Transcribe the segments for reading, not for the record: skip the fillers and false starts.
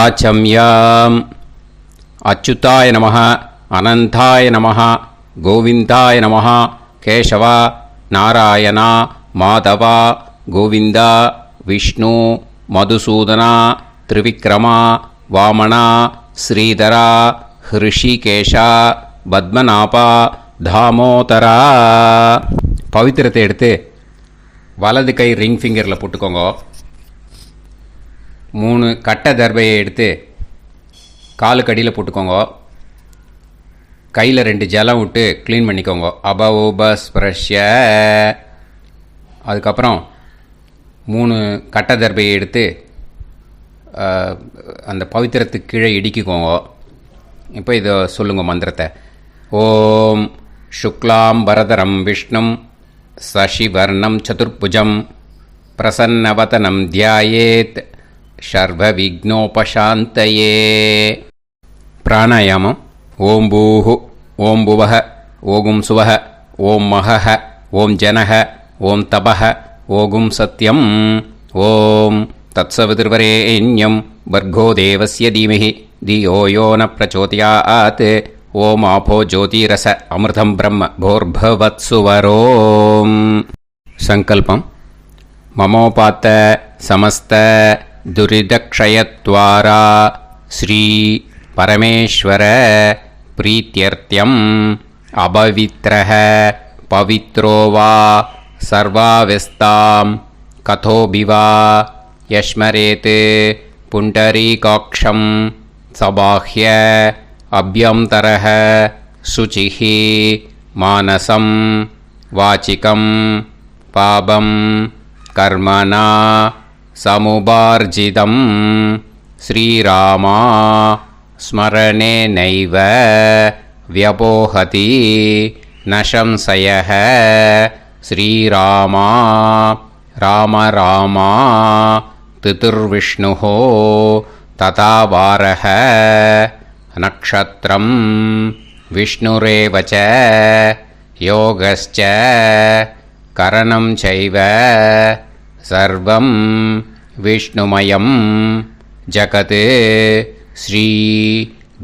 ஆச்சம்யாம். அச்சுதாய நமஹ, அனந்தாய நமஹ, கோவிந்தாய நமஹ, கேசவா, நாராயணா, மாதவா, கோவிந்தா, விஷ்ணு, மதுசூதனா, திரிவிக்ரமா, வாமனா, ஸ்ரீதரா, ஹிருஷிகேஷா, பத்மநாபா, தாமோதரா. பவித்திரத்தை எடுத்து வலது கை ரிங் ஃபிங்கரில் போட்டுக்கோங்க. 3 கட்டை தர்பையை எடுத்து காலுக்கடியில் போட்டுக்கோங்க. கையில் 2 ஜலம் விட்டு க்ளீன் பண்ணிக்கோங்க. அபவோபஸ்பிரஷ்ய. அதுக்கப்புறம் 3 கட்டை தர்பையை எடுத்து அந்த பவித்திரத்துக்கு கீழே இடிக்கிக்கோங்க. இப்போ இதை சொல்லுங்க மந்திரத்தை. ஓம் சுக்லாம் வரதரம் விஷ்ணும் சசிவர்ணம் சதுர்புஜம் பிரசன்னவதனம் தியாயேத் சர்வ விக்னோபசாந்தயே. பிராணாயாமம். ஓம் பூஹு, ஓம் புவஹ, ஓகும் சுவஹ, ஓம் மஹஹ, ஓம் ஜனஹ, ஓம் தபஹ, ஓகும் சத்யம். ஓம் தத்சவிதுர்வரேண்யம் வர்கோ தேவஸ்ய தீமஹி தியோ யோ ந பிரச்சோதயாத். ஓம் ஆபோ ஜோதிரச அமிர்தம் பிரம்ம போர்பவத்சுவரோம். சங்கல்பம். மமோபாத்த சமஸ்த துரிதக்ஷயத்வாரா ஸ்ரீ பரமேஸ்வர பிரீத்யர்த்தியம் அபவித்ரஹ பவித்ரோ வா சர்வாவஸ்தாம் கதோபிவா யஸ்மரேத் புண்டரீகாக்ஷம் சபாஹ்ய அப்யந்தரஹ சுசிஹ மானசம் வாசிகம் பாபம் கர்மணா சமுபார்ஜிதம் ஸ்ரீராமா ஸ்மரணேனைவ வ்யபோஹதி நசம்சயஹ. ஸ்ரீராமா ராம ராமா திதிர்விஷ்ணுஹ ததா வாரஹ. நக்ஷத்ரம் விஷ்ணுரேவச யோகஸ்ச கரணம் சைவ சர்வம் விஷ்ணுமயம் ஜகத். ஸ்ரீ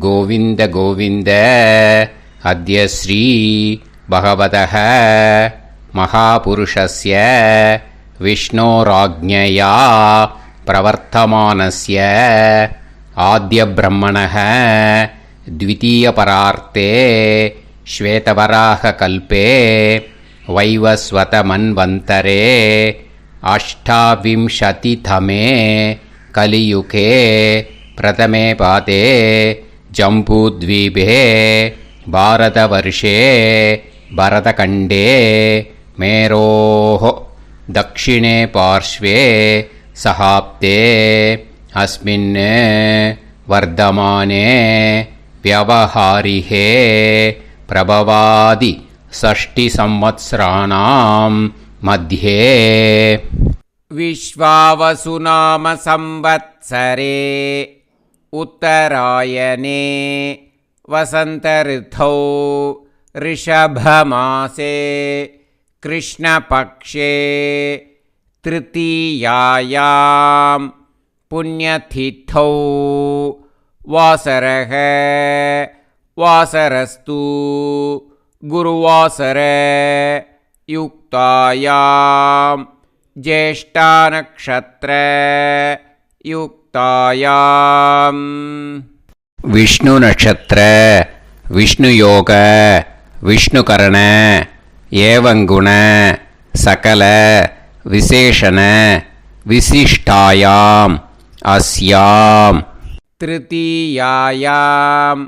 கோவிந்த கோவிந்த அத்ய ஸ்ரீ பகவதः மகாபுருஷஸ்ய விஷ்ணோராஜ்ஞயா பிரவர்த்தமானஸ்ய ஆத்ய பிரம்மணः த்விதீயபரார்த்தே ஸ்வேதவராக கல்பே வைவஸ்வத மன்வந்தரே அஷ்டாவிம்சதிதமே கலியுகே பிரதமே பாதே ஜம்பூத்வீபே பாரதவர்ஷே பரதகண்டே மேரோः தக்ஷிணே பார்ஷ்வே சஹாப்தே அஸ்மின் வர்தமானே व्यवहारिहे प्रभवादि षष्टि संवत्सराणां मध्ये. विश्वावसुनाम संवत्सरे उत्तरायणे वसन्तऋतौ ऋषभमासे कृष्णपक्षे तृतीयायां पुण्यतिथौ वासरः वासरस्तु गुरुवासर युक्तायां ज्येष्ठानक्षत्र युक्तायां विष्णु नक्षत्र विष्णु योग विष्णुकरण एवं गुण सकल विशेषण विशिष्टायाम् अस्याम् திருத்தீயாயாம்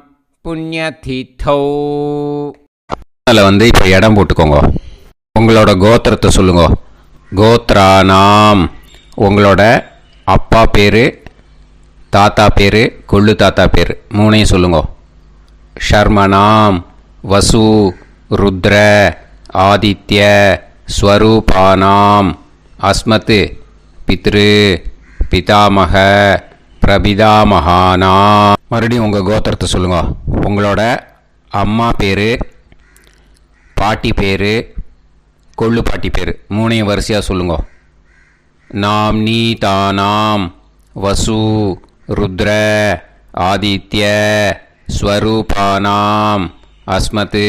புண்ணியதிதௌ. அதில் இப்போ இடம் போட்டுக்கோங்க. உங்களோட கோத்திரத்தை சொல்லுங்க. கோத்ரானாம் உங்களோட அப்பா பேர், தாத்தா பேர், கொள்ளு தாத்தா பேர் 3ஐயும் சொல்லுங்க. ஷர்மனாம் வசு ருத்ர ஆதித்ய ஸ்வரூபானாம் அஸ்மத் பித்ரு பிதாமக பிரபிதாமகானா. மறுபடியும் உங்கள் கோத்திரத்தை சொல்லுங்க. உங்களோட அம்மா பேர், பாட்டி பேர், கொள்ளு பாட்டி பேர் 3ஐயும் வரிசையாக சொல்லுங்க. நாம் நீ தானாம் வசு ருத்ர ஆதித்ய ஸ்வரூபானாம் அஸ்மத்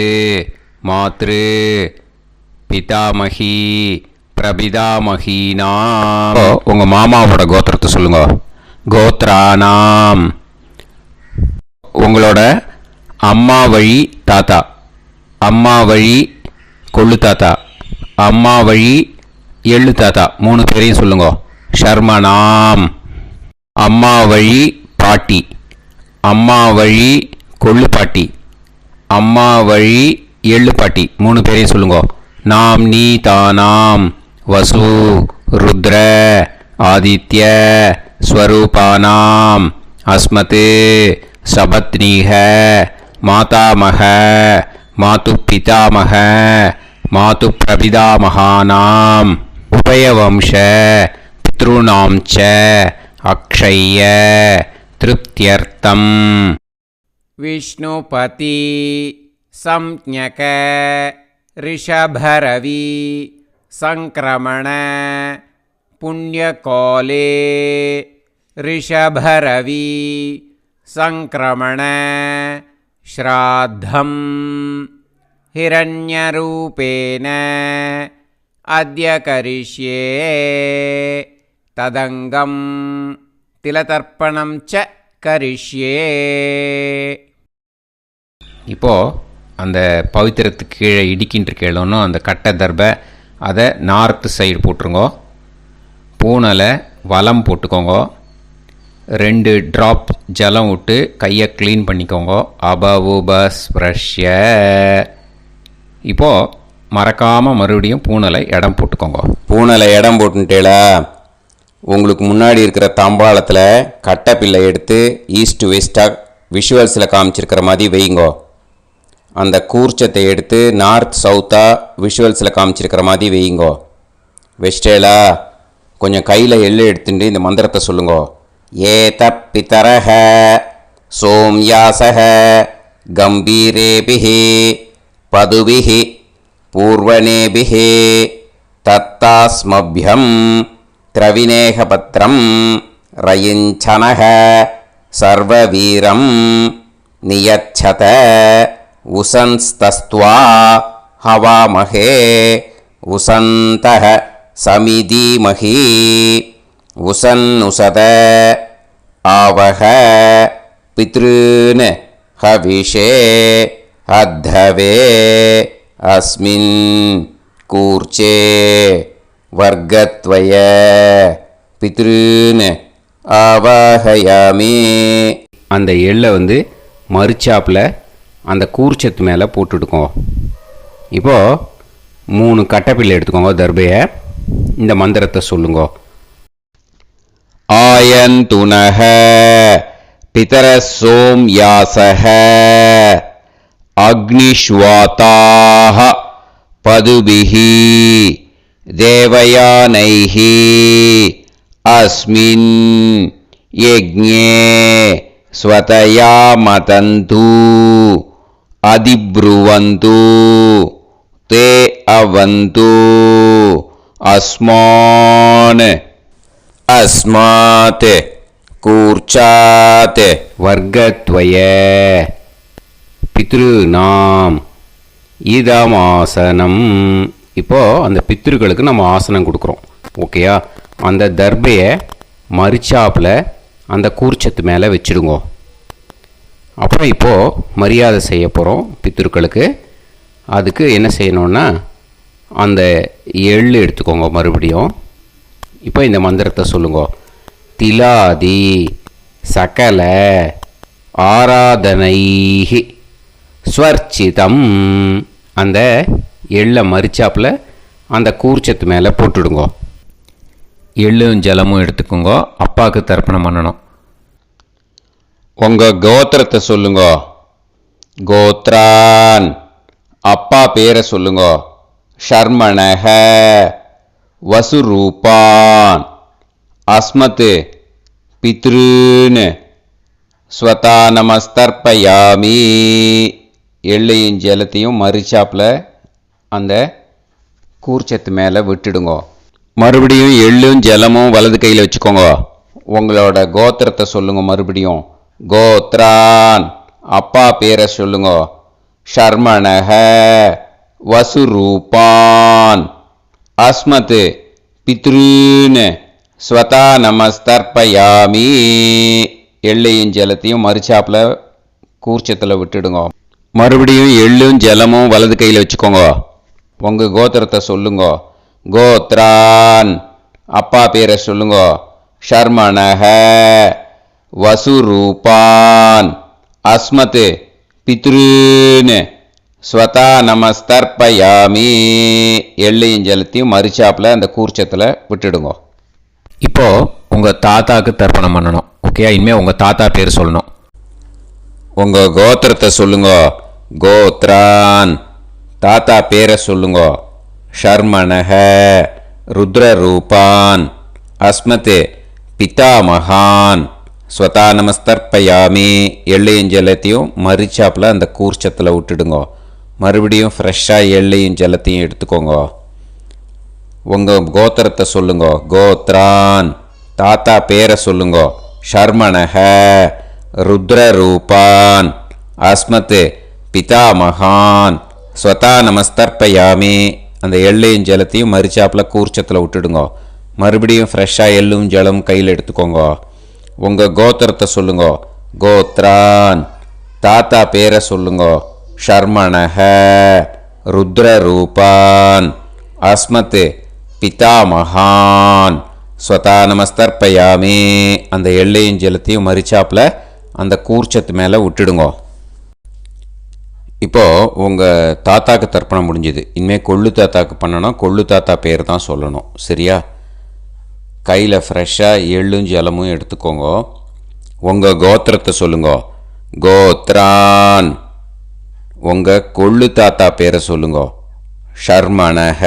மாத்ரு பிதாமகி பிரபிதாமகீனாம். உங்கள் மாமாவோட கோத்திரத்தை சொல்லுங்க. கோத்ரானாம். உங்களோட அம்மா வழி தாத்தா, அம்மா வழி கொள்ளு தாத்தா, அம்மா வழி எள்ளு தாத்தா 3 பேரையும் சொல்லுங்க. ஷர்மனாம். அம்மா வழி பாட்டி, அம்மா வழி கொள்ளு பாட்டி, அம்மா வழி எள்ளு பாட்டி 3 பேரையும் சொல்லுங்க. நாம் நீ தானாம் வசு ருத்ர ஆதித்ய ஸ்வரூபானாம் அஸ்மத் சபத்னீஹ மாதாமக மாது பிதாமக மாது பிரபிதாமகானாம் உபயவம்ச பித்ருணாம் ச அக்ஷய்ய திருப்தியர்த்தம். விஷ்ணுபதி சம்ஞக ரிஷபரவி சங்கிரமண புண்ணியகாலே ரிஷபரவி சங்கிரமண ஸ்ராத்தம் ஹிரண்யரூபேன அத்ய கரிஷ்யே ததங்கம் திலதர்ப்பணம் ச கரிஷ்யே. இப்போது அந்த பவித்திரத்துக்கு கீழே இடிக்கின்ற கேளோன்னு அந்த கட்டை தர்பை அதை நார்த்து சைடு போட்டுருங்கோ. பூனலை வலம் போட்டுக்கோங்க. 2 ட்ராப் ஜலம் விட்டு கையை க்ளீன் பண்ணிக்கோங்க. அபவுபஸ்ப்ரஷ்ய. இப்போது மறக்காமல் மறுபடியும் பூனலை இடம் போட்டுக்கோங்க. பூனலை இடம் போட்டுட்டேளா, உங்களுக்கு முன்னாடி இருக்கிற தாம்பாளத்தில் கட்டை பிள்ளை எடுத்து ஈஸ்ட் வெஸ்டாக விஷுவல்ஸில் காமிச்சிருக்கிற மாதிரி வைங்கோ. அந்த கூர்ச்சத்தை எடுத்து நார்த் சவுத்தாக விஷுவல்ஸில் காமிச்சிருக்கிற மாதிரி வைங்கோ. வெஸ்டேலா கொஞ்சம் கையில் எள்ளு எடுத்துட்டு இந்த மந்திரத்தை சொல்லுங்கோ. ஏத பிதரஹ சோம்யாசஹ கம்பீரேபிஹி பதுபிஹி பூர்வணேபிஹி தத்தாஸ்மப்யம் திரவிநேகபத்ரம் ரயிஞ்சனஹ சர்வவீரம் நியச்சத உசன்ஸ்தஸ்த்வா ஹவாமஹே உசந்தஹ சமிதீமஹி உசன்னுசத ஆவஹ பித்ருன் ஹவிஷே அத்தவே அஸ்மின் கூர்ச்சே வர்க்கத்வய பித்ருன் ஆவாஹயாமி. அந்த எள்ளை மறுச்சாப்பில் அந்த கூர்ச்சத்து மேலே போட்டுடுக்கோங்க. இப்போது 3 கட்டைப்பிள்ளை எடுத்துக்கோங்க. தர்பையை இந்த மந்திரத்தை சொல்லுங்க. ஆயந்துனஹ பிதர சோம்யாசஹ அக்னிஷ்வாதாஹ பதுபிஹி தேவயானைஹி அஸ்மின் யஜ்ஞே ஸ்வதயா மதந்து அதிப்ருவந்து தே அவது அஸ்மான் அஸ்மாத் கூர்ச்சாத் வர்க்கத்வய பித்ருநாம் இதமாசனம். இப்போது அந்த பித்ருக்களுக்கு நம்ம ஆசனம் கொடுக்குறோம். ஓகேயா? அந்த தர்பையை மரிச்சாப்பில் அந்த கூர்ச்சத்து மேலே வச்சுடுங்க. அப்புறம் இப்போது மரியாதை செய்ய போகிறோம் பித்ருக்களுக்கு. அதுக்கு என்ன செய்யணுன்னா அந்த எள்ளு எடுத்துக்கோங்க. மறுபடியும் இப்போ இந்த மந்திரத்தை சொல்லுங்க. திலாதி சகல ஆராதனைஹி ஸ்வர்ச்சிதம். அந்த எள்ளை மரிச்சாப்பில் அந்த கூர்ச்சத்து மேலே போட்டுடுங்க. எள்ளும் ஜலமும் எடுத்துக்கோங்க. அப்பாவுக்கு தர்ப்பணம் பண்ணணும். உங்கள் கோத்திரத்தை சொல்லுங்க. கோத்ரான். அப்பா பேரை சொல்லுங்க. ஷர்மணஹ வசுரூபான் அஸ்மத் பித்ருன் ஸ்வதா நமஸ்தர்ப்பயாமி. எள்ளையும் ஜலத்தையும் மரிச்சாப்பில் அந்த கூர்ச்சத்து மேலே விட்டுடுங்க. மறுபடியும் எள்ளும் ஜலமும் வலது கையில் வச்சுக்கோங்க. உங்களோட கோத்திரத்தை சொல்லுங்க. மறுபடியும் கோத்ரான். அப்பா பேரை சொல்லுங்க. ஷர்மணஹ வசுரூபான் அஸ்மத் பித்ருன் ஸ்வதா நமஸ்தர்ப்பயாமி. எள்ளையும் ஜலத்தையும் மறுச்சாப்பில் கூர்ச்சத்தில் விட்டுடுங்க. மறுபடியும் எள்ளும் ஜலமும் வலது கையில் வச்சுக்கோங்க. உங்கள் கோத்திரத்தை சொல்லுங்க. கோத்ரான். அப்பா பேரை சொல்லுங்க. ஷர்மணஹ வசுரூபான் அஸ்மத் பித்ருன் ஸ்வதா நமஸ்தர்ப்பயாமி. எள்ளையும் ஜலத்தையும் மறுச்சாப்பில் அந்த கூர்ச்சத்தில் விட்டுடுங்க. இப்போது உங்கள் தாத்தாவுக்கு தர்ப்பணம் பண்ணணும். ஓகே, இனிமேல் உங்கள் தாத்தா பேர் சொல்லணும். உங்கள் கோத்திரத்தை சொல்லுங்க. கோத்ரான். தாத்தா பேரை சொல்லுங்க. ஷர்மணஹ ருத்ரரூபான் அஸ்மத் பிதாமகான் ஸ்வதா நமஸ்தர்ப்பயாமி. எள்ளையும் ஜலத்தையும் மறிச்சாப்பில் அந்த கூர்ச்சத்தில் விட்டுடுங்க. மறுபடியும் ஃப்ரெஷ்ஷாக எள்ளையும் ஜலத்தையும் எடுத்துக்கோங்க. உங்கள் கோத்திரத்தை சொல்லுங்க. கோத்ரான். தாத்தா பேரை சொல்லுங்க. ஷர்மணஹ ருத்ரரூபான் அஸ்மத் பிதாமகான் ஸ்வதா நமஸ்தர்ப்பயாமி. அந்த எள்ளையும் ஜலத்தையும் மறிச்சாப்பில் கூர்ச்சத்தில் விட்டுடுங்க. மறுபடியும் ஃப்ரெஷ்ஷாக எள்ளும் ஜலம் கையில் எடுத்துக்கோங்க. உங்கள் கோத்திரத்தை சொல்லுங்க. கோத்ரான். தாத்தா பேரை சொல்லுங்க. ஷர்மணஹ ருத்ரரூபான் அஸ்மத் பிதாமகான் ஸ்வதா நமஸ்தர்ப்பயாமி. அந்த எள்ளையும் ஜலத்தையும் மறிச்சாப்பில் அந்த கூர்ச்சத்து மேலே விட்டுடுங்க. இப்போது உங்கள் தாத்தாக்கு தர்ப்பணம் முடிஞ்சுது. இனிமேல் கொள்ளு தாத்தாக்கு பண்ணணும். கொள்ளு தாத்தா பேர் தான் சொல்லணும். சரியா? கையில் ஃப்ரெஷ்ஷாக எள்ளும் ஜலமும் எடுத்துக்கோங்க. உங்கள் கோத்திரத்தை சொல்லுங்க. கோத்ரான். உங்கள் கொள்ளு தாத்தா பேரை சொல்லுங்க. ஷர்மணஹ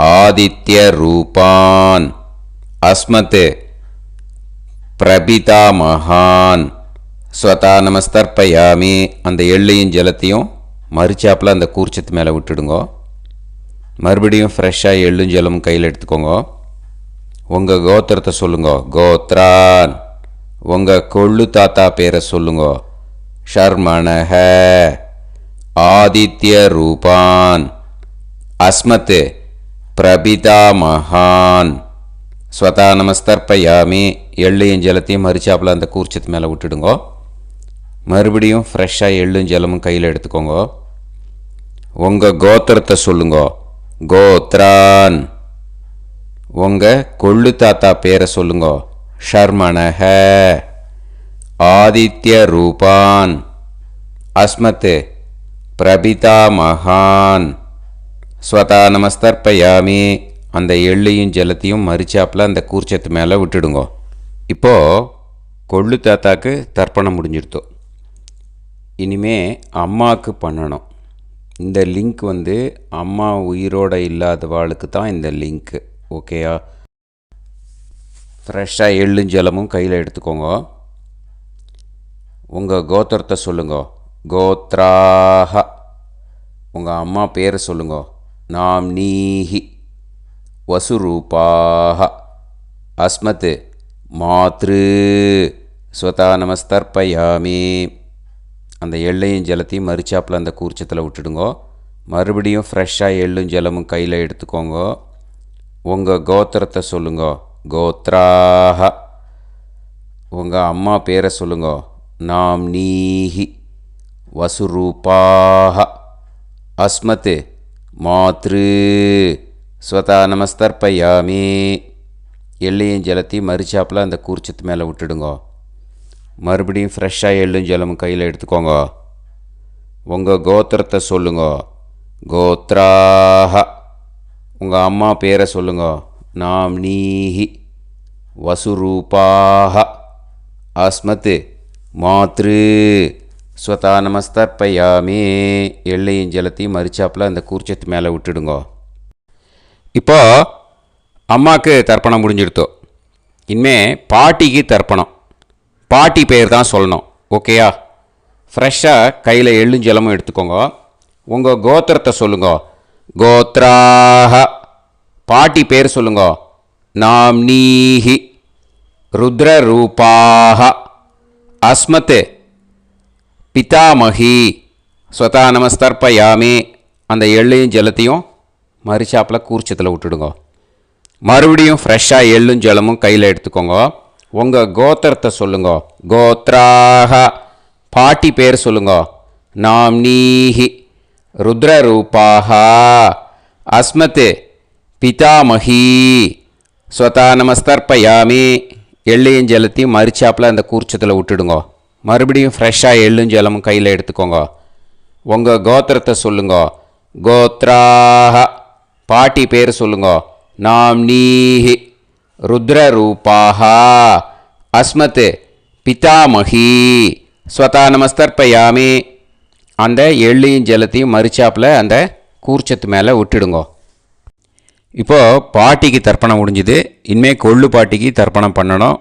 ஆதித்ய ரூபான் அஸ்மத் பிரபிதாமகான் ஸ்வதா நமஸ்தர்ப்பயாமி. அந்த எள்ளையும் ஜலத்தையும் மறிச்சாப்பில் அந்த கூர்ச்சத்து மேலே விட்டுடுங்க. மறுபடியும் ஃப்ரெஷ்ஷாக எள்ளும் ஜலமும் கையில் எடுத்துக்கோங்க. உங்கள் கோத்திரத்தை சொல்லுங்க. கோத்ரான். உங்கள் கொள்ளு தாத்தா பேரை சொல்லுங்க. ஷர்மணஹ ஆதித்ய ரூபான் அஸ்மத் பிரபிதாமகான் ஸ்வதா நமஸ்தர்ப்பயாமி. எள்ளையும் ஜலத்தையும் மறிச்சாப்பில் அந்த கூர்ச்சத்து மேலே விட்டுடுங்க. மறுபடியும் ஃப்ரெஷ்ஷாக எள்ளும் ஜலமும் கையில் எடுத்துக்கோங்க. உங்கள் கோத்திரத்தை சொல்லுங்க. கோத்ரான். உங்கள் கொள்ளு தாத்தா பேரை சொல்லுங்க. ஷர்மணஹ ஆதித்ய ரூபான் அஸ்மத் பிரபிதாமகான் ஸ்வதா நமஸ்தர்ப்பயாமி. அந்த எள்ளையும் ஜலத்தையும் மறிச்சாப்பில் அந்த கூர்ச்சத்து மேலே விட்டுடுங்க. இப்போது கொள்ளு தாத்தாக்கு தர்ப்பணம் முடிஞ்சிடுத்தோம். இனிமே அம்மாவுக்கு பண்ணணும். இந்த லிங்க் அம்மா உயிரோடு இல்லாதவாளுக்கு தான் இந்த லிங்க்கு. ஓகேயா? ஃப்ரெஷ்ஷாக எள்ளும் ஜலமும் கையில் எடுத்துக்கோங்க. உங்கள் கோத்திரத்தை சொல்லுங்க. கோத்ராஹ. உங்கள் அம்மா பேரை சொல்லுங்க. நாம்னீஹி வசுரூபாஹ அஸ்மத் மாத்ரு ஸ்வதா நமஸ்தர்ப்பயாமி. அந்த எள்ளையும் ஜலத்தையும் மறிச்சாப்பில் அந்த கூர்ச்சத்தில் விட்டுடுங்க. மறுபடியும் ஃப்ரெஷ்ஷாக எள்ளும் ஜலமும் கையில் எடுத்துக்கோங்க. உங்கள் கோத்திரத்தை சொல்லுங்க. கோத்ராஹ. உங்கள் அம்மா பேரை சொல்லுங்க. நாம்னீஹி வசுரூபாஹ அஸ்மத் மாத்ரு ஸ்வதா நமஸ்தர்ப்பயாமி. எள்ளையும் ஜலத்தையும் மறிச்சாப்பில் அந்த கூர்ச்சத்து மேலே விட்டுடுங்க. மறுபடியும் ஃப்ரெஷ்ஷாக எள்ளும் ஜலமும் கையில் எடுத்துக்கோங்க. உங்கள் கோத்திரத்தை சொல்லுங்க. கோத்ராஹ. உங்கள் அம்மா பேரை சொல்லுங்க. நாம்னீஹி வசுரூபாஹ அஸ்மத் மாத்ரு ஸ்வதா நமஸ்தர்ப்பயாமி. எள்ளையும் ஜலத்தையும் மறிச்சாப்பில் அந்த கூர்ச்சத்து மேலே விட்டுடுங்க. இப்போ அம்மாவுக்கு தர்ப்பணம் முடிஞ்சிடுத்தோம். இனிமே பாட்டிக்கு தர்ப்பணம். பாட்டி பேர் தான் சொல்லணும். ஓகேயா? ஃப்ரெஷ்ஷாக கையில் எள்ளும் ஜலமும் எடுத்துக்கோங்க. உங்கள் கோத்திரத்தை சொல்லுங்க. கோத்ராஹ. பாட்டி பேர் சொல்லுங்க. நாம்னீஹி ருத்ரரூபாः அஸ்மத் பிதாமகி ஸ்வதா நமஸ்தர்ப்பயாமி. அந்த எள்ளையும் ஜலத்தையும் மரிச்சாப்பில் கூர்ச்சத்தில் விட்டுடுங்க. மறுபடியும் ஃப்ரெஷ்ஷாக எள்ளும் ஜலமும் கையில் எடுத்துக்கோங்க. உங்கள் கோத்திரத்தை சொல்லுங்க. கோத்ராக பாட்டி பேர் சொல்லுங்க. நாம்னீஹி ருத்ரரூபாக அஸ்மத் பிதாமகி ஸ்வதா நமஸ்தர்ப்பயாமி. எள்ளையும் ஜலத்தையும் மரிச்சாப்பில் அந்த கூர்ச்சத்தில் விட்டுடுங்க. மறுபடியும் ஃப்ரெஷ்ஷாக எள்ளும் ஜலமும் கையில் எடுத்துக்கோங்க. உங்கள் கோத்திரத்தை சொல்லுங்க. கோத்ராக பாட்டி பேர் சொல்லுங்க. நாம்னீஹி ருத்ரரூபாக அஸ்மத் பிதாமகி ஸ்வதா நமஸ்தர்ப்பயாமி. அந்த எள்ளையும் ஜலத்தையும் மரிச்சாப்பில் அந்த கூர்ச்சத்து மேலே விட்டுடுங்க. இப்போது பாட்டிக்கு தர்ப்பணம் முடிஞ்சுது. இனிமேல் கொள்ளு பாட்டிக்கு தர்ப்பணம் பண்ணணும்.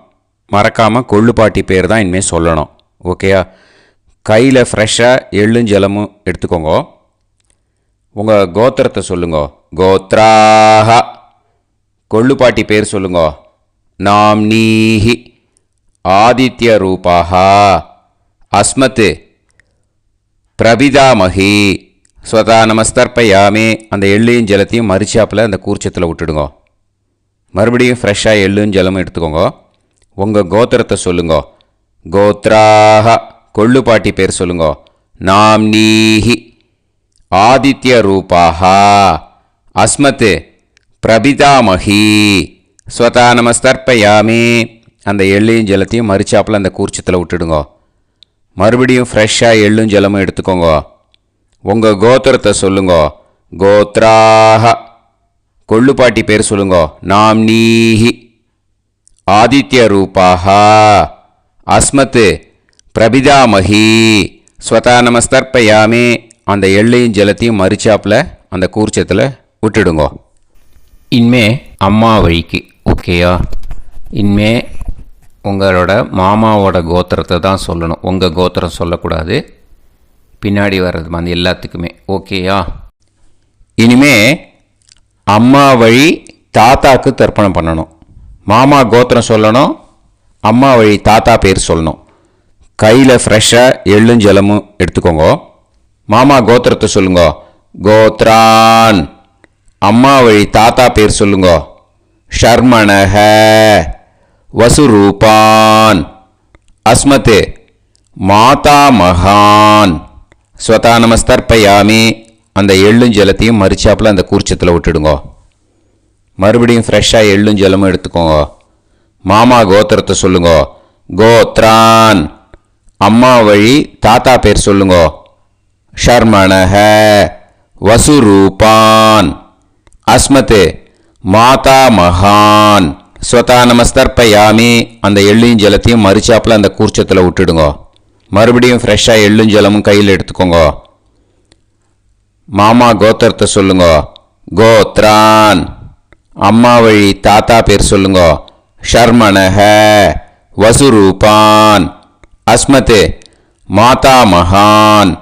மறக்காமல் கொள்ளு பாட்டி பேர் தான் இனிமேல் சொல்லணும். ஓகேயா? கையில் ஃப்ரெஷ்ஷாக எள்ளும் ஜலமும் எடுத்துக்கோங்க. உங்கள் கோத்திரத்தை சொல்லுங்க. கோத்ராக கொள்ளு பாட்டி பேர் சொல்லுங்க. நாம்னீஹி ஆதித்ய ரூபாக அஸ்மத் பிரபிதாமகி ஸ்வதா நமஸ்தர்ப்பயாமி. அந்த எள்ளையும் ஜலத்தையும் மரிச்சாப்பில் அந்த கூர்ச்சத்தில் விட்டுடுங்க. மறுபடியும் ஃப்ரெஷ்ஷாக எள்ளும் ஜலமும் எடுத்துக்கோங்க. உங்கள் கோத்திரத்தை சொல்லுங்க. கோத்ராக கொள்ளு பாட்டி பேர் சொல்லுங்க. நாம்னீஹி ஆதித்ய ரூபாக அஸ்மத் பிரபிதாமகி ஸ்வதா நமஸ்தர்ப்பயாமி. அந்த எள்ளையும் ஜலத்தையும் மரிச்சாப்பில் அந்த கூர்ச்சத்தில் விட்டுடுங்க. மறுபடியும் ஃப்ரெஷ்ஷாக எள்ளும் ஜலமும் எடுத்துக்கோங்க. உங்கள் கோத்திரத்தை சொல்லுங்க. கோத்ராக கொள்ளு பாட்டி பேர் சொல்லுங்க. நாம்னீஹி ஆதித்ய ரூபாக அஸ்மத் பிரபிதாமகி ஸ்வதா நமஸ்தர்ப்பயாமி. அந்த எள்ளையும் ஜலத்தையும் மரிச்சாப்பில் அந்த கூர்ச்சத்தில் விட்டுடுங்க. இனிமே அம்மா வழிக்கு. ஓகேயா? இனிமே உங்களோட மாமாவோட கோத்திரத்தை தான் சொல்லணும். உங்கள் கோத்திரம் சொல்லக்கூடாது. பின்னாடி வர்றது வந்து எல்லாத்துக்குமே. ஓகேயா? இனிமே அம்மா வழி தாத்தாக்கு தர்ப்பணம் பண்ணணும். மாமா கோத்திரம் சொல்லணும். அம்மா வழி தாத்தா பேர் சொல்லணும். கையில் ஃப்ரெஷ்ஷாக எள்ளும் ஜலமும் எடுத்துக்கோங்க. மாமா கோத்திரத்தை சொல்லுங்க. கோத்ரான். அம்மா வழி தாத்தா பேர் சொல்லுங்க. ஷர்மணஹ வசுரூபான் அஸ்மத் மாதாமகான் ஸ்வதா நமஸ்தர்ப்பயாமி. அந்த எள்ளும் ஜலத்தையும் மரிச்சாப்பில் அந்த கூர்ச்சத்தில் விட்டுடுங்க. மறுபடியும் ஃப்ரெஷ்ஷாக எள்ளும் ஜலமும் எடுத்துக்கோங்க. மாமா கோத்திரத்தை சொல்லுங்க. கோத்ரான். அம்மா வழி தாத்தா பேர் சொல்லுங்க. ஷர்மணஹ வசுரூபான் அஸ்மத் மாதாமகான் ஸ்வதா நமஸ்தர்ப்பயாமி. அந்த எள்ளையும் ஜலத்தையும் மரிச்சாப்பில் அந்த கூர்ச்சத்தில் விட்டுடுங்க. மறுபடியும் ஃப்ரெஷ்ஷாக எள்ளும் ஜலமும் கையில் எடுத்துக்கோங்க. மாமா கோத்திரத்தை சொல்லுங்க. கோத்ரான். அம்மா வழி தாத்தா பேர் சொல்லுங்க. ஷர்மணஹ வசுரூபான் அஸ்மத் மாதாமகான்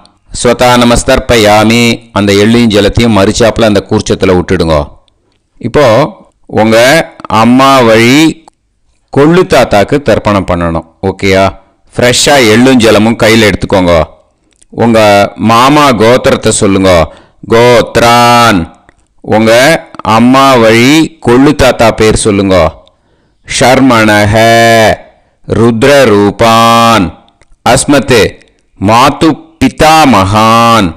ஸ்வதா நமஸ்தர்ப்பயாமி. அந்த எள்ளையும் ஜலத்தையும் மரிச்சாப்பில் அந்த கூர்ச்சத்தில் விட்டுடுங்க. இப்போது உங்கள் அம்மா வழி கொள்ளு தாத்தாக்கு தர்ப்பணம் பண்ணணும். ஓகேயா? ஃப்ரெஷ்ஷாக எள்ளும் ஜலமும் கையில் எடுத்துக்கோங்க. உங்கள் மாமா கோத்திரத்தை சொல்லுங்க. கோத்ரான். உங்கள் அம்மா வழி கொள்ளு தாத்தா பேர் சொல்லுங்க. ஷர்மணஹ ருத்ரரூபான் அஸ்மத் மாது பிதாமகான்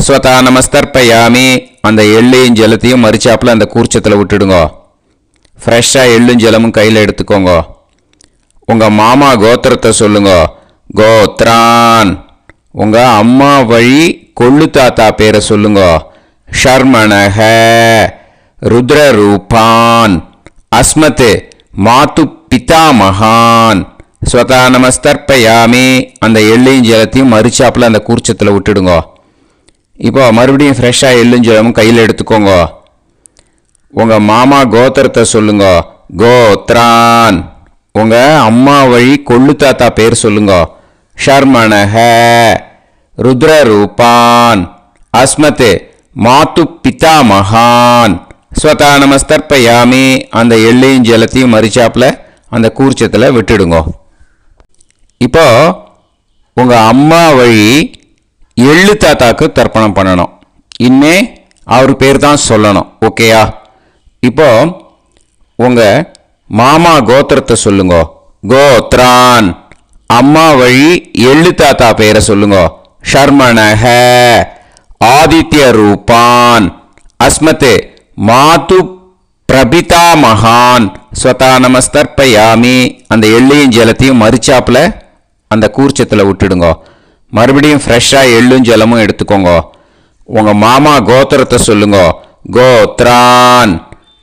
ஸ்வதா நமஸ்தர்ப்பயாமி. அந்த எள்ளையும் ஜலத்தையும் மரிச்சாப்பில் அந்த கூர்ச்சத்தில் விட்டுடுங்க. ஃப்ரெஷ்ஷாக எள்ளும் ஜலமும் கையில் எடுத்துக்கோங்க. உங்கள் மாமா கோத்திரத்தை சொல்லுங்க. கோத்ரான். உங்கள் அம்மா வழி கொள்ளு தாத்தா பேரை சொல்லுங்க. ஷர்மணஹ ருத்ரரூபான் அஸ்மத் மாது பிதாமகான் ஸ்வதா நமஸ்தர்ப்பயாமி. அந்த எள்ளையும் ஜலத்தையும் மரிச்சாப்பில் அந்த கூர்ச்சத்தில் விட்டுடுங்க. இப்போ மறுபடியும் ஃப்ரெஷ்ஷாக எள்ளும் ஜலமும் கையில் எடுத்துக்கோங்க. உங்கள் மாமா கோத்திரத்தை சொல்லுங்க. கோத்ரான். உங்கள் அம்மா வழி கொள்ளு தாத்தா பேர் சொல்லுங்க. ஷர்மணஹ ருத்ரரூபான் அஸ்மத் மாது பிதாமகான் ஸ்வதா நமஸ்தர்ப்பயாமி. அந்த எள்ளையும் ஜலத்தையும் மரிச்சாப்பில் அந்த கூர்ச்சத்தில் விட்டுடுங்க. இப்போ உங்கள் அம்மா வழி எள்ளு தாத்தாக்கு தர்ப்பணம் பண்ணணும். இனிமே அவர் பேர் தான் சொல்லணும். ஓகேயா? இப்போ உங்கள் மாமா கோத்திரத்தை சொல்லுங்க. கோத்ரான். அம்மா வழி எள்ளு தாத்தா பேரை சொல்லுங்க. ஷர்மணஹ ஆதித்ய ரூபான் அஸ்மத் மாது பிரபிதா மகான் ஸ்வதா நமஸ்தர்ப்பயாமி. அந்த எள்ளையும் ஜலத்தையும் மறிச்சாப்பில் அந்த கூர்ச்சத்தில் விட்டுடுங்க. மறுபடியும் ஃப்ரெஷ்ஷாக எள்ளும் ஜலமும் எடுத்துக்கோங்க. உங்கள் மாமா கோத்திரத்தை சொல்லுங்க. கோத்ரான்.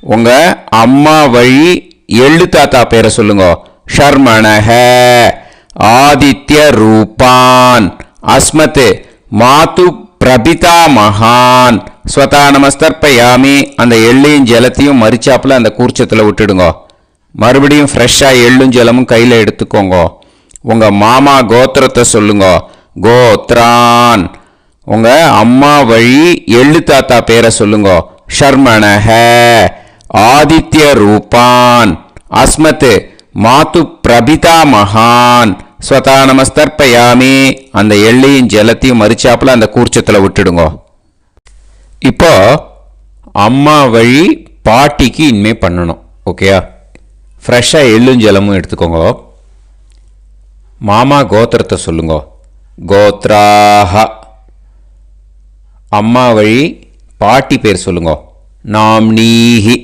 உங்கள் அம்மா வழி எள்ளு தாத்தா பேரை சொல்லுங்க. ஷர்மணஹ ஆதித்ய ரூபான் அஸ்மத் மாது பிரபிதா மகான் ஸ்வதா நமஸ்தர்ப்பயாமி. அந்த எள்ளையும் ஜலத்தையும் மறிச்சாப்பில் அந்த கூர்ச்சத்தில் விட்டுடுங்க. மறுபடியும் ஃப்ரெஷ்ஷாக எள்ளும் ஜலமும் கையில் எடுத்துக்கோங்க. உங்கள் மாமா கோத்திரத்தை சொல்லுங்க. கோத்ரான். உங்கள் அம்மா வழி எள்ளு தாத்தா பேரை சொல்லுங்க. ஷர்மணஹ ஆதித்ய ரூபான் அஸ்மத் மாது பிரபிதா மகான் ஸ்வதா நமஸ்தர்ப்பயாமி. அந்த எள்ளையும் ஜலத்தையும் மறிச்சாப்பில் அந்த கூர்ச்சத்தில் விட்டுடுங்க. இப்போ அம்மா வழி பாட்டிக்கு இனிமே பண்ணணும். ஓகேயா? ஃப்ரெஷ்ஷாக எள்ளும் ஜலமும் எடுத்துக்கோங்க. மாமா கோத்திரத்தை சொல்லுங்க. கோத்ராஹ. அம்மா வழி பாட்டி பேர் சொல்லுங்க. நாம்னீஹி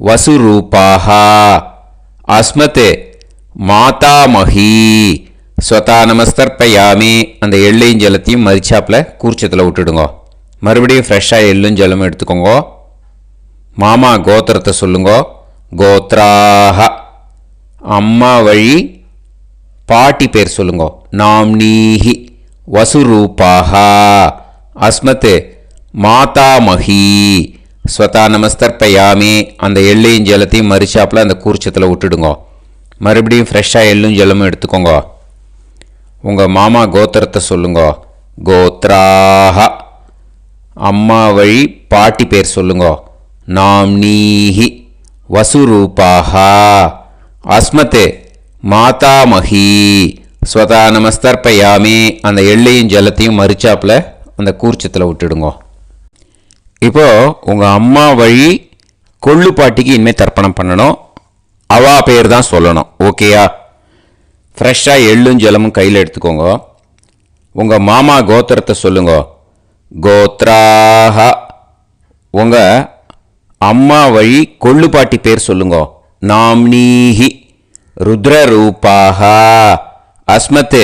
வசுரூபாஹ அஸ்மத் மாதாமஹி ஸ்வதா நமஸ்தர்ப்பயாமி. அந்த எள்ளையும் ஜலத்தையும் மறிச்சாப்பில் கூர்ச்சத்தில் விட்டுடுங்க. மறுபடியும் ஃப்ரெஷ்ஷாக எள்ளும் ஜலமும் எடுத்துக்கோங்க. மாமா கோத்திரத்தை சொல்லுங்க. கோத்ராஹ. அம்மா வழி பாட்டி பேர் சொல்லுங்க. நாம்னீஹி வசுரூபாஹ அஸ்மத் மாதாமஹி ஸ்வதா நமஸ்தர்ப்பயாமி. அந்த எள்ளையும் ஜலத்தையும் மறிச்சாப்பில் அந்த கூர்ச்சத்தில் விட்டுடுங்க. மறுபடியும் ஃப்ரெஷ்ஷாக எள்ளும் ஜலமும் எடுத்துக்கோங்க. உங்கள் மாமா கோத்திரத்தை சொல்லுங்க. கோத்ராஹ. அம்மா வழி பாட்டி பேர் சொல்லுங்க. நாம்னீஹி வசுரூபாஹ அஸ்மத் மாதாமஹி ஸ்வதா நமஸ்தர்ப்பயாமி. அந்த எள்ளையும் ஜலத்தையும் மறிச்சாப்பில் அந்த கூர்ச்சத்தில் விட்டுடுங்க. இப்போ உங்கள் அம்மா வழி கொள்ளு பாட்டிக்கு இனிமேல் தர்ப்பணம் பண்ணணும். அவா பேர் தான் சொல்லணும். ஓகேயா? ஃப்ரெஷ்ஷாக எள்ளும் ஜலமும் கையில் எடுத்துக்கோங்க. உங்கள் மாமா கோத்திரத்தை சொல்லுங்க. கோத்ராஹ. உங்கள் அம்மா வழி கொள்ளு பாட்டி பேர் சொல்லுங்க. நாம்னீஹி ருத்ரரூபாஹ அஸ்மத்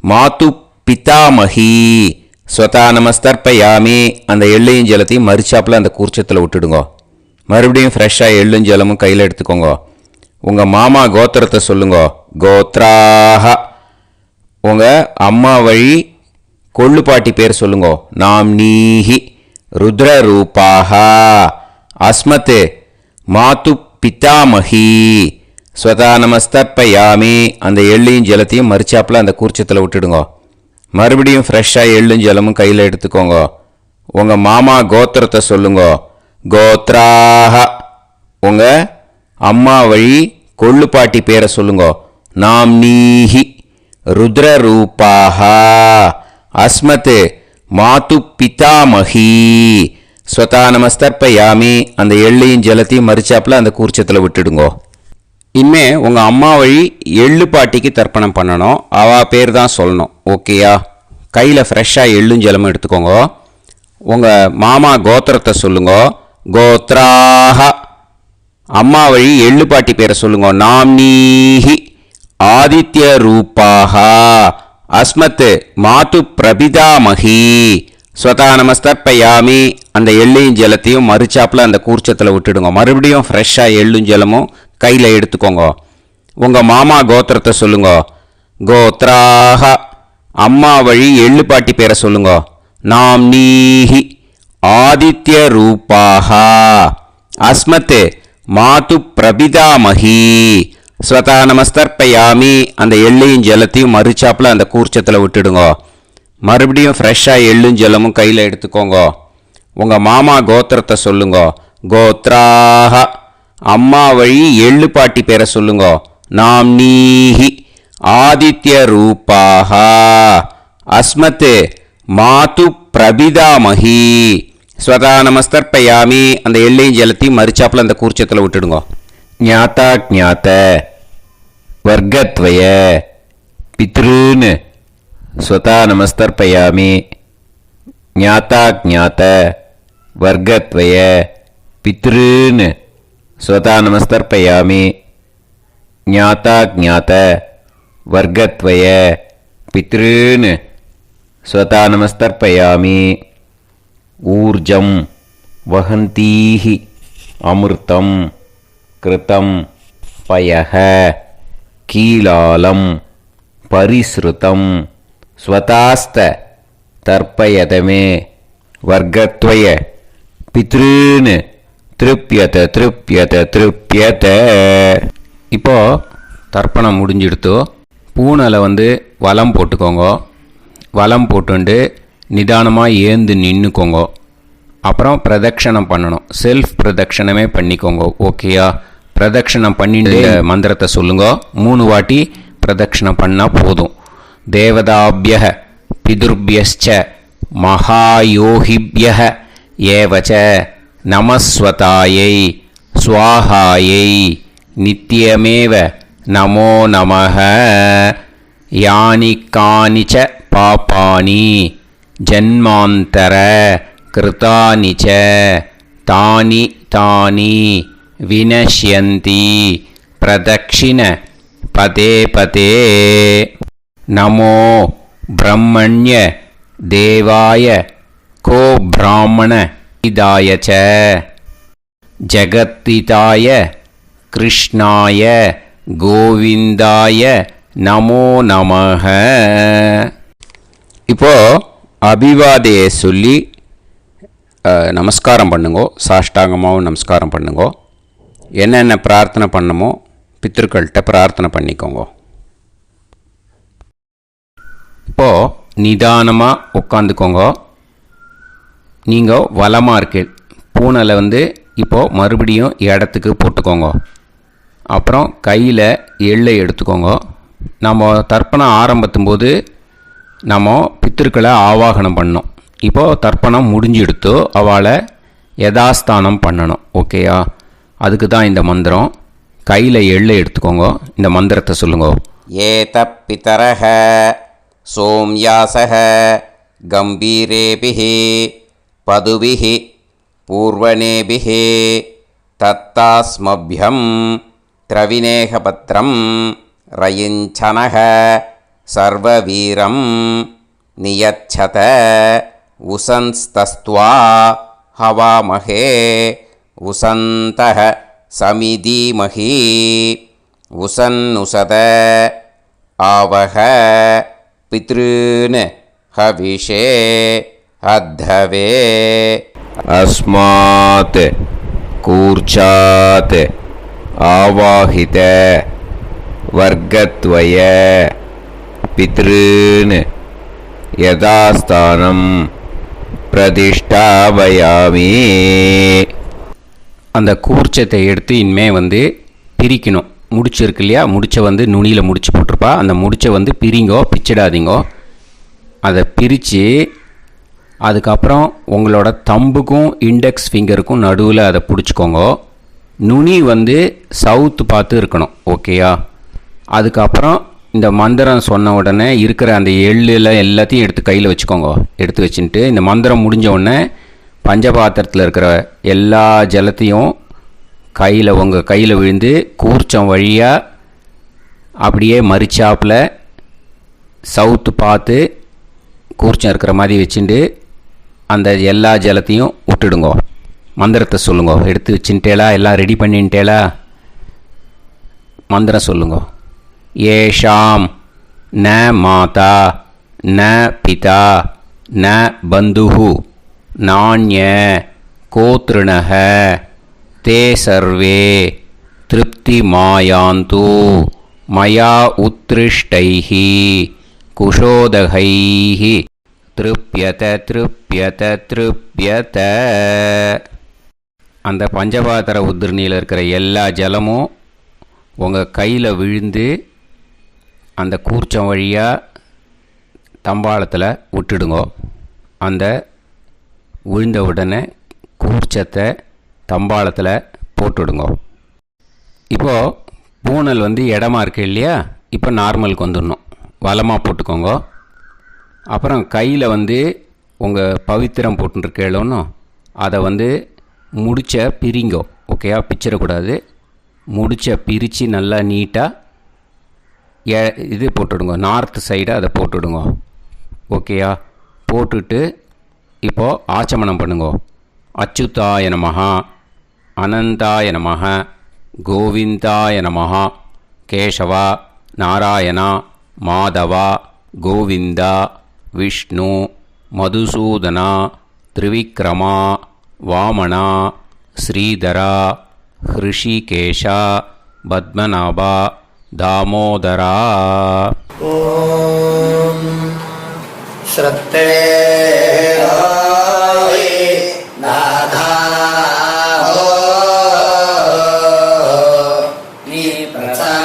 மாது பிதாமஹி ஸ்வதா நமஸ்தர்ப்பயாமி. அந்த எள்ளையும் ஜலத்தையும் மறிச்சாப்பில் அந்த கூர்ச்சத்தில் விட்டுடுங்க. மறுபடியும் ஃப்ரெஷ்ஷாக எள்ளும் ஜலமும் கையில் எடுத்துக்கோங்க. உங்கள் மாமா கோத்திரத்தை சொல்லுங்க. கோத்ராஹ. உங்கள் அம்மா வழி கொள்ளு பாட்டி பேர் சொல்லுங்க. நாம்னீஹி ருத்ரரூபாஹ அஸ்மத் மாது பிதாமஹி ஸ்வதா நமஸ்தர்ப்பயாமி. அந்த எள்ளையும் ஜலத்தையும் மறிச்சாப்பில் அந்த கூர்ச்சத்தில் விட்டுடுங்க. மறுபடியும் ஃப்ரெஷ்ஷாக எள்ளும் ஜலமும் கையில் எடுத்துக்கோங்க. உங்கள் மாமா கோத்திரத்தை சொல்லுங்க. கோத்ராஹ. உங்கள் அம்மா வழி கொள்ளு பாட்டி பேரை சொல்லுங்க. நாம்னீஹி ருத்ரரூபாஹ அஸ்மத் மாது பிதாமஹி ஸ்வதா நமஸ்தர்ப்பயாமி. அந்த எள்ளையும் ஜலத்தையும் மறிச்சாப்பில் அந்த கூர்ச்சத்தில் விட்டுடுங்க. இனிமே உங்கள் அம்மா வழி எள்ளு பாட்டிக்கு தர்ப்பணம் பண்ணணும். அவா பேர் தான் சொல்லணும். ஓகேயா? கையில் ஃப்ரெஷ்ஷாக எள்ளும் ஜலமும் எடுத்துக்கோங்க. உங்கள் மாமா கோத்திரத்தை சொல்லுங்க. கோத்ராஹ. அம்மா வழி எள்ளு பாட்டி பேரை சொல்லுங்க. நாம்னீஹி ஆதித்ய ரூபாஹ அஸ்மத் மாது பிரபிதாமஹி ஸ்வதா நமஸ்தர்ப்பயாமி. அந்த எள்ளையும் ஜலத்தையும் மறிச்சாப்பில் அந்த கூர்ச்சத்தில் விட்டுடுங்க. மறுபடியும் ஃப்ரெஷ்ஷாக எள்ளும் ஜலமும் கையில் எடுத்துக்கோங்க. உங்கள் மாமா கோத்திரத்தை சொல்லுங்க. கோத்ராஹ. அம்மா வழி எள்ளு பாட்டி பேரை சொல்லுங்க. நாம்னீஹி ஆதித்ய ரூபாஹ அஸ்மத் மாது பிரபிதாமஹி ஸ்வதா நமஸ்தர்ப்பயாமி. அந்த எள்ளையும் ஜலத்தையும் மறிச்சாப்பில் அந்த கூர்ச்சத்தில் விட்டுடுங்க. மறுபடியும் ஃப்ரெஷ்ஷாக எள்ளும் ஜலமும் கையில் எடுத்துக்கோங்க. உங்கள் மாமா கோத்திரத்தை சொல்லுங்க. கோத்ராஹ. அம்மா வழி எள்ளு பாட்டி பேரை சொல்லுங்க. நாம்னீஹி ஆதித்யரூபாः அஸ்மத் மாது பிரபிதாமஹி. ஸ்வதா நமஸ்தர்ப்பயாமி. அந்த எள்ளையும் ஜலத்தையும் மறிச்சாப்பில் அந்த கூர்ச்சத்தில் விட்டுடுங்க. ஞாதா ஞாத வர்க்கத்வய பித்ருன் ஸ்வதா நமஸ்தர்ப்பயாமி. ஞாதா ஞாத வர்க்கத்வய பித்ருன் ஸ்வதா நமஸ்தர்ப்பயாமி. ஞாதா ஞாத வர்க்கத்வய பித்ருன் ஸ்வதா நமஸ்தர்ப்பயாமி. ஊர்ஜம் வஹந்தீஹி அமிர்தம் கிருதம் பயஹ கீலாலம் பரிஸ்ருதம் ஸ்வதாஸ்த தர்ப்பயதமே வர்க்கத்வய பித்ருன் திருப்யத திருப்யத திருப்யத. இப்போ தர்ப்பணம் முடிஞ்சிடுத்தோ பூனலை வலம் போட்டுக்கோங்க. வலம் போட்டுண்டு நிதானமாக ஏந்து நின்றுக்கோங்க. அப்புறம் பிரதட்சணம் பண்ணணும். செல்ஃப் பிரதட்சணமே பண்ணிக்கோங்க. ஓகேயா? பிரதட்சணம் பண்ணிட்டு மந்திரத்தை சொல்லுங்க. 3 வாட்டி பிரதட்சணம் பண்ணால் போதும். தேவதாபிய பிதுர்பியஸ்ச மகாயோகிபிய ஏவச்ச நமஸ்வதாயை ஸ்வாஹாயை நித்யமேவ நமோ நமஹ. யானி கானிச்ச பாபானி ஜன்மாந்தர கிருதானி ச தானி தானி வினஷ்யந்தி பிரதக்ஷிண பதே பதே. நமோ பிரம்மண்ய தேவாய கோ பிராமண இதாய ச ஜகத்திதாய கிருஷ்ணாய கோவிந்தாய நமோ நமஹ. இப்போ அபிவாதையை சொல்லி நமஸ்காரம் பண்ணுங்கோ. சாஷ்டாங்கமாகவும் நமஸ்காரம் பண்ணுங்கோ. என்னென்ன பிரார்த்தனை பண்ணமோ பித்திருக்கள்கிட்ட பிரார்த்தனை பண்ணிக்கோங்க. இப்போது நிதானமாக உட்காந்துக்கோங்க. நீங்கள் வலமாக இருக்கு பூனலை இப்போது மறுபடியும் இடத்துக்கு போட்டுக்கோங்க. அப்புறம் கையில் எள்ளை எடுத்துக்கோங்க. நம்ம தர்ப்பணம் ஆரம்பித்தும் போது நம்ம பித்திருக்களை ஆவாகனம் பண்ணோம். இப்போது தர்ப்பணம் முடிஞ்செடுத்து அவளை யதாஸ்தானம் பண்ணணும். ஓகேயா? அதுக்கு தான் இந்த மந்திரம். கையில் எள்ளை எடுத்துக்கோங்க. இந்த மந்திரத்தை சொல்லுங்க. ஏத பிதரஹ சோம்யாசஹ கம்பீரேபிஹி பதுபிஹி பூர்வணேபிஹி தத்தாஸ்மப்யம் திரவிநேகபத்ரம் ரயிஞ்சனஹ சர்வவீரம் நியச்சத உசன்ஸ்தஸ்த்வா ஹவாமஹே உசந்தஹ சமிதீமஹி உசன்னுசத ஆவஹ பித்ருன் ஹவிஷே அத்தவே. அஸ்மாத் கூர்ச்சாத் ஆவாஹித வர்க்கத்வய பித்ருன் யதாஸ்தானம் பிரதிஷ்டாபயாமி. அந்த கூர்ச்சத்தை எடுத்து இனிமே பிரிக்கணும். முடிச்சு இருக்கு இல்லையா? முடிச்சை நுனியில் முடிச்சு போட்டிருப்பா. அந்த முடிச்சை பிரிங்கோ, பிச்சிடாதீங்கோ. அதை பிரித்து அதுக்கப்புறம் உங்களோட தம்புக்கும் இண்டெக்ஸ் ஃபிங்கருக்கும் நடுவில் அதை பிடிச்சிக்கோங்க. நுனி சவுத்து பார்த்து இருக்கணும். ஓகேயா? அதுக்கப்புறம் இந்த மந்திரம் சொன்ன உடனே இருக்கிற அந்த எள்ளில் எல்லாத்தையும் எடுத்து கையில் வச்சுக்கோங்க. எடுத்து வச்சுட்டு இந்த மந்திரம் முடிஞ்ச உடனே பஞ்சபாத்திரத்தில் இருக்கிற எல்லா ஜலத்தையும் உங்கள் கையில் விழுந்து கூர்ச்சம் வழியாக அப்படியே மறிச்சாப்பில் சவுத்து பார்த்து கூர்ச்சம் இருக்கிற மாதிரி வச்சுட்டு அந்த எல்லா ஜலத்தையும் விட்டுடுங்க. மந்திரத்தை சொல்லுங்க. எடுத்து வச்சுட்டேலா? எல்லாம் ரெடி பண்ணிட்டேலா? மந்திரம் சொல்லுங்க. ஏஷாம் ந மாதா ந பிதா ந பந்துஹு நாண்ய கோத்ருணஹ தே சர்வே திருப்தி மாயாந்து மயா உத்ருஷ்டைஹி குஷோதகைஹி திருப்யத திருப்யத திருப்யத. அந்த பஞ்சபாத்திர உதிர்ணியில் இருக்கிற எல்லா ஜலமும் உங்கள் கையில் விழுந்து அந்த கூர்ச்சம் வழியாக தம்பாளத்தில் விட்டுடுங்க. அந்த விழுந்த உடனே கூர்ச்சத்தை தம்பாளத்தில் போட்டுடுங்க. இப்போது பூனல் இடமா இருக்கு இல்லையா, இப்போ நார்மலுக்கு வந்துடணும். வலமாக போட்டுக்கோங்க. அப்புறம் கையில் உங்கள் பவித்திரம் போட்டுருக்கேளோன்னு அதை முடிச்ச பிரிங்கோ. ஓகேயா, பிச்சிடக்கூடாது. முடிச்ச பிரித்து நல்லா நீட்டாக இது போட்டுடுங்க. நார்த் சைடை அதை போட்டுடுங்க. ஓகேயா, போட்டுட்டு இப்போது ஆச்சமனம் பண்ணுங்க. அச்சுதாய நமஹ, அனந்தாய நமஹ, கோவிந்தாய நமஹ, கேசவா, நாராயணா, மாதவா, கோவிந்தா, விஷ்ணு, மதுசூதனா, திரிவிக்ரமா, வாமனா, ஸ்ரீதரா, ஹிருஷிகேஷா, பத்மநாபா, தாமோதரா. ஓம் ஸ்ரத்தே நாதா நீ பிரசவாயம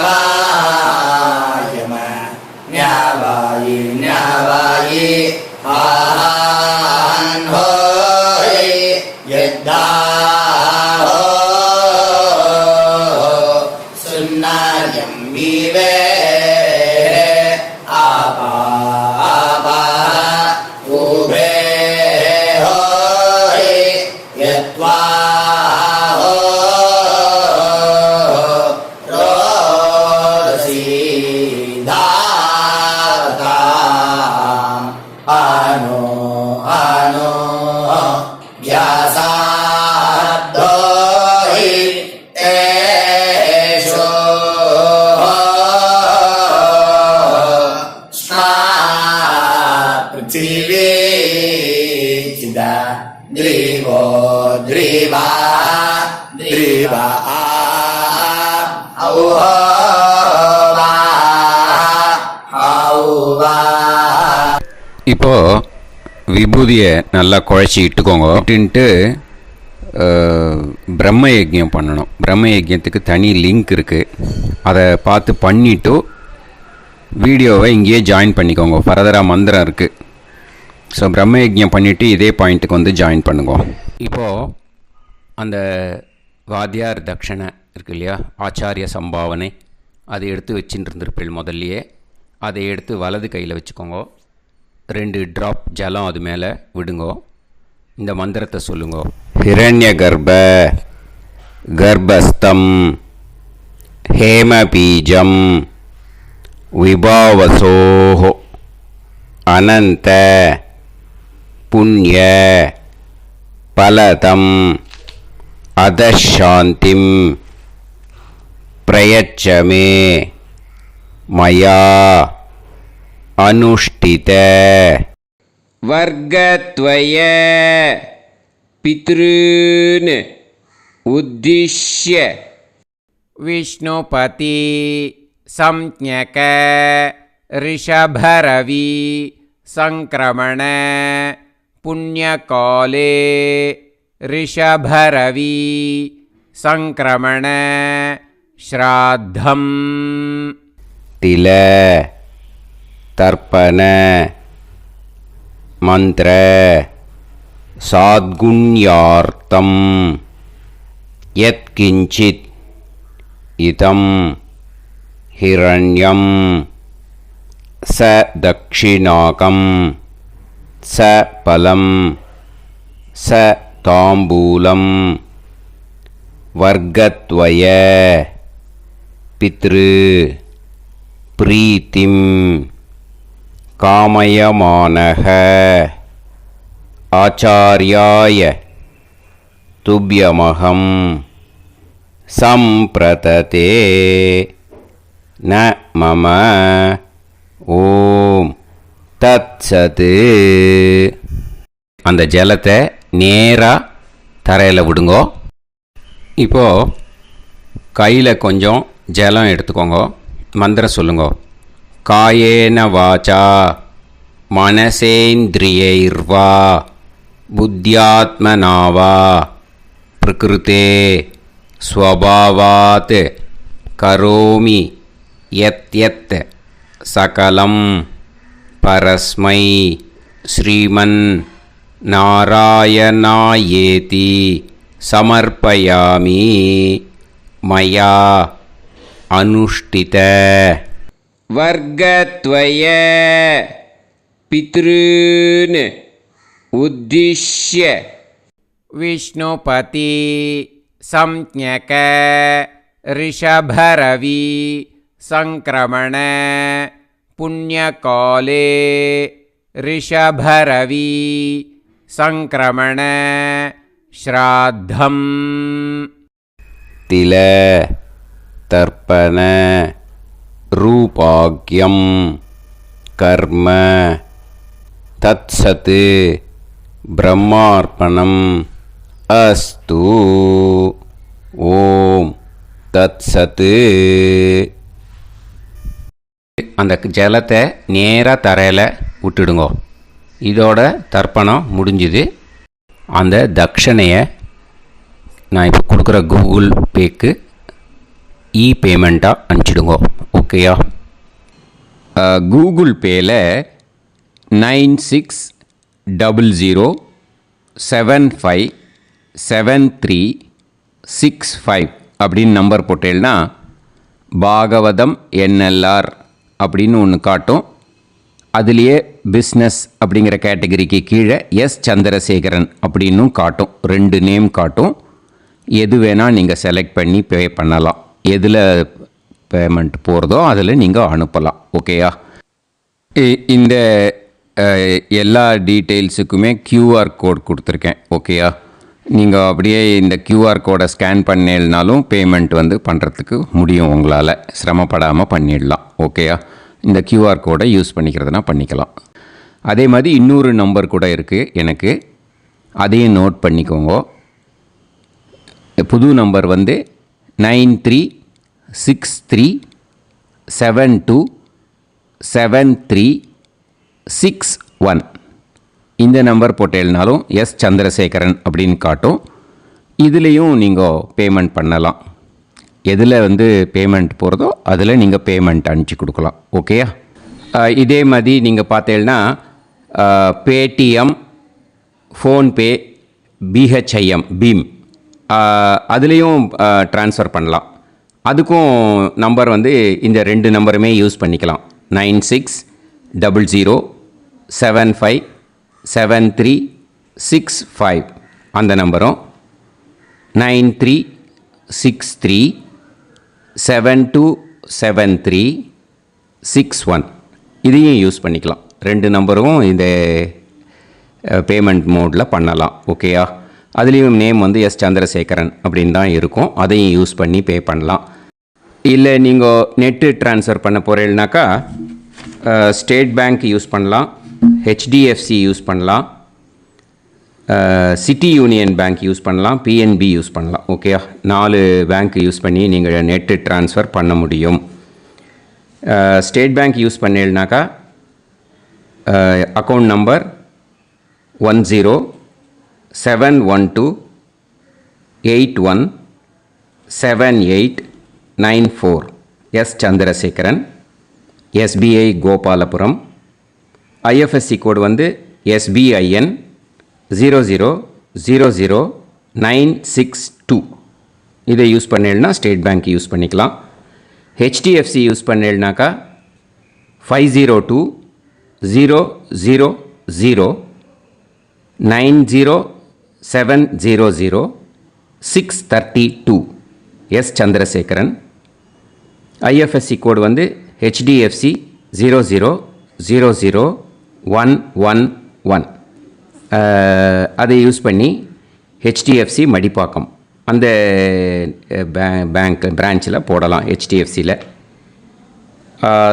ஞாவாயி ஞாவாயி ஆஹான் ஹோய் யத்தா சுன்னாயம் மீவே ஆபா ஆபா உபே ஹோய் யத்வா ரோசி தாதா ஆனோ ஆனோ வ்யாசாத்தோஹி தேஷோ ஸ்மா பிருத்திவி சிதா த்ரிவோ த்ரிவா த்ரிவா ஔவா ஔவா. இப்போது விபூதியை நல்லா குழச்சி இட்டுக்கோங்க. இட்டுன்ட்டு பிரம்ம யஜ்யம் பண்ணணும். பிரம்ம யஜ்யத்துக்கு தனி லிங்க் இருக்குது. அதை பார்த்து பண்ணிவிட்டு வீடியோவை இங்கேயே ஜாயின் பண்ணிக்கோங்க. ஃபர்தராக மந்திரம் இருக்குது. ஸோ பிரம்ம யஜ்யம் பண்ணிவிட்டு இதே பாயிண்ட்டுக்கு ஜாயின் பண்ணுங்க. இப்போது அந்த வாத்தியார் தட்சணை இருக்கு இல்லையா, ஆச்சாரிய சம்பாவனை, அதை எடுத்து வச்சுட்டு இருந்திருப்பேள் முதல்லையே. அதை எடுத்து வலது கையில் வச்சுக்கோங்க. 2 ட்ராப் ஜலம் அது மேலே விடுங்கோ. இந்த மந்திரத்தை சொல்லுங்கோ. ஹிரண்ய கர்ப்ப கர்ப்பஸ்தம் ஹேமபீஜம் விபாவசோஹோ அனந்த புண்ணிய பலதம் அதசாந்திம் பிரயச்சமே மயா அனுஷ்டித வர்க்கத்வய பித்ருன் உத்திஷ்ய விஷ்ணுபதி சம்ஞக ரிஷபரவி சங்கிரமண புண்ணியகாலே ரிஷபரவி சங்கிரமண ஸ்ராத்தம் தில தர்ப்பண மந்திர சாத்குண்யார்த்தம் யத்கிஞ்சித் இதம் ஹிரண்யம் ச தக்ஷிணாகம் ச பலம் ச தாம்பூலம் வர்க்கத்வய பித்ரு பிரீத்திம் காமயமானஹ ஆச்சார்யாய துப்யமகம் சம்பிரததே ந மம ஓம் தத்சது. அந்த ஜலத்தை நேராக தரையில் விடுங்கோ. இப்போது கையில் கொஞ்சம் ஜலம் எடுத்துக்கோங்க. மந்திரம் சொல்லுங்கோ. காயேன வாச்சா மனசேந்திரியைர்வா புத்தியாத்மனாவா பிரகிருதே ஸ்வபாவாத் கரோமி யத் யத் சகலம் பரஸ்மை ஸ்ரீமன் நாராயணாயேதி சமர்ப்பயாமி மயா அனுஷ்டித वर्गत्वय पितॄन् उद्दिश्य विष्णुपति संज्ञक ऋषभरवि संक्रमण पुण्यकाले ऋषभरवि संक्रमण श्राद्धम् तिल तर्पण रूपाग्यम कर्म तत्सत् ब्रह्मार्पणम् अस्तु ஓம் தத்சத்து. அந்த ஜலத்தை நேராக தரையில் விட்டுடுங்க. இதோட தர்ப்பணம் முடிஞ்சுது. அந்த தட்சணையை நான் இப்போ கொடுக்குற கூகுள் பேக்கு பேமெண்ட்டாக அனுப்பிச்சிடுங்க. ஓகேயா? கூகுள் பேயில் 9600757365 அப்படின்னு நம்பர் போட்டேன்னா பாகவதம் என்எல்ஆர் அப்படின்னு ஒன்று காட்டும். அதுலேயே பிஸ்னஸ் அப்படிங்கிற கேட்டகரிக்கு கீழே எஸ் சந்திரசேகரன் அப்படின்னும் காட்டும். 2 நேம் காட்டும். எது வேணால் நீங்கள் செலக்ட் பண்ணி பே பண்ணலாம். எதில் பேமெண்ட் போகிறதோ அதில் நீங்கள் அனுப்பலாம். ஓகேயா? இந்த எல்லா டீட்டெயில்ஸுக்குமே கியூஆர் கோட் கொடுத்துருக்கேன். ஓகேயா? நீங்கள் அப்படியே இந்த கியூஆர் கோடை ஸ்கேன் பண்ணினாலும் பேமெண்ட் பண்ணுறதுக்கு முடியும். உங்களால் சிரமப்படாமல் பண்ணிடலாம். ஓகேயா? இந்த கியூஆர் கோடை யூஸ் பண்ணிக்கிறதுனா பண்ணிக்கலாம். அதே மாதிரி இன்னொரு நம்பர் கூட இருக்குது எனக்கு. அதையும் நோட் பண்ணிக்கோங்க. புது நம்பர் 9363727361. இந்த நம்பர் போட்டேல்னாலும் எஸ் சந்திரசேகரன் அப்படின்னு காட்டும். இதுலேயும் நீங்கள் பேமெண்ட் பண்ணலாம். எதில் பேமெண்ட் போகிறதோ அதில் நீங்கள் பேமெண்ட் அனுப்பிச்சி கொடுக்கலாம். ஓகேயா? இதே மாதிரி நீங்கள் பார்த்தீங்கன்னா பேடிஎம், ஃபோன்பே, பிஹெச்ஐஎம், பீம் அதுலேயும் ட்ரான்ஸ்ஃபர் பண்ணலாம். அதுக்கும் நம்பர் இந்த 2 நம்பருமே யூஸ் பண்ணிக்கலாம். 9600757365 அந்த நம்பரும் 9363727361 இதையும் யூஸ் பண்ணிக்கலாம். 2 நம்பரும் இந்த பேமெண்ட் மோடில் பண்ணலாம். ஓகேயா? அதுலேயும் நேம் எஸ் சந்திரசேகரன் அப்படின்னு தான் இருக்கும். அதையும் யூஸ் பண்ணி பே பண்ணலாம். இல்லை நீங்கள் நெட்டு ட்ரான்ஸ்ஃபர் பண்ண போகிறீங்கனாக்கா ஸ்டேட் பேங்க் யூஸ் பண்ணலாம், ஹெச்டிஎஃப்சி யூஸ் பண்ணலாம், சிட்டி யூனியன் பேங்க் யூஸ் பண்ணலாம், பிஎன்பி யூஸ் பண்ணலாம். ஓகேயா? 4 பேங்க் யூஸ் பண்ணி நீங்கள் நெட்டு ட்ரான்ஸ்ஃபர் பண்ண முடியும். ஸ்டேட் பேங்க் யூஸ் பண்ணீங்கனாக்கா account number 1071281789 S Chandrasekaran, SBI Gopalapuram. IFSC code SBIN 0000962. இதை யூஸ் பண்ணீங்கன்னா ஸ்டேட் பேங்க் யூஸ் பண்ணிக்கலாம். ஹெச்டிஎஃப்சி யூஸ் பண்ணீங்கனாக்கா 50200090700632 S Chandrasekaran. IFSC code HDFC 0000111. அதை யூஸ் பண்ணி ஹெச்டிஎஃப்சி மடிப்பாக்கம் அந்த பேங்க் பிரான்ச்சில் போடலாம். ஹெச்டிஎஃப்சியில்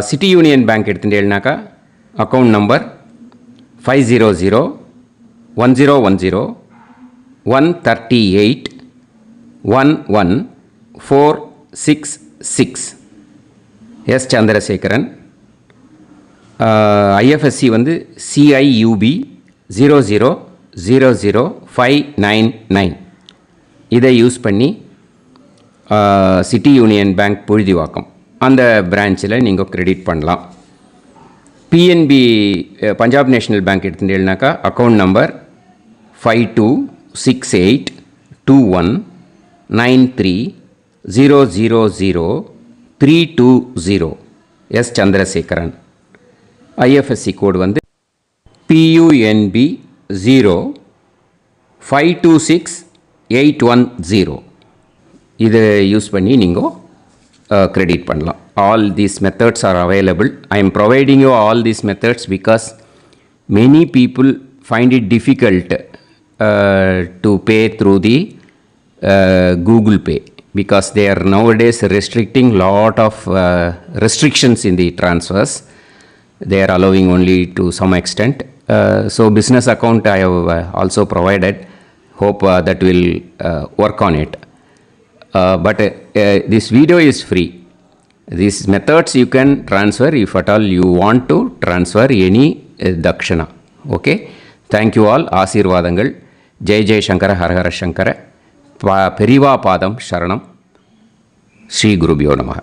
சிட்டி யூனியன் பேங்க் எடுத்துட்டேன்னாக்கா account number 500101381146 S Chandrasekaran. IFSC CIUB 0000599. இதை யூஸ் பண்ணி சிட்டி யூனியன் பேங்க் புழுதிவாக்கம் அந்த பிரான்ச்சில் நீங்கள் கிரெடிட் பண்ணலாம். பிஎன்பி பஞ்சாப் நேஷ்னல் பேங்க் எடுத்துட்டீங்கன்னாக்கா account number 52682193000320 S Chandrasekaran. IFSC code வந்து PUNB 0526810. இதை யூஸ் பண்ணி நீங்கள் கிரெடிட் பண்ணலாம். All these methods are available. I am providing you all these methods because many people find it difficult to pay through the Google Pay because they are nowadays restricting lot of restrictions in the transfers. They are allowing only to some extent. So business account I have also provided. Hope that will work on it. But this video is free. These methods you can transfer if at all you want to transfer any dakshana. Okay. Thank you all. ஆசீர்வாதங்கள். ஜெய் ஜெய் சங்கர ஹரஹர சங்கர. பெரிவா பாதம் சரணம். ஸ்ரீ குருபியோ நமः.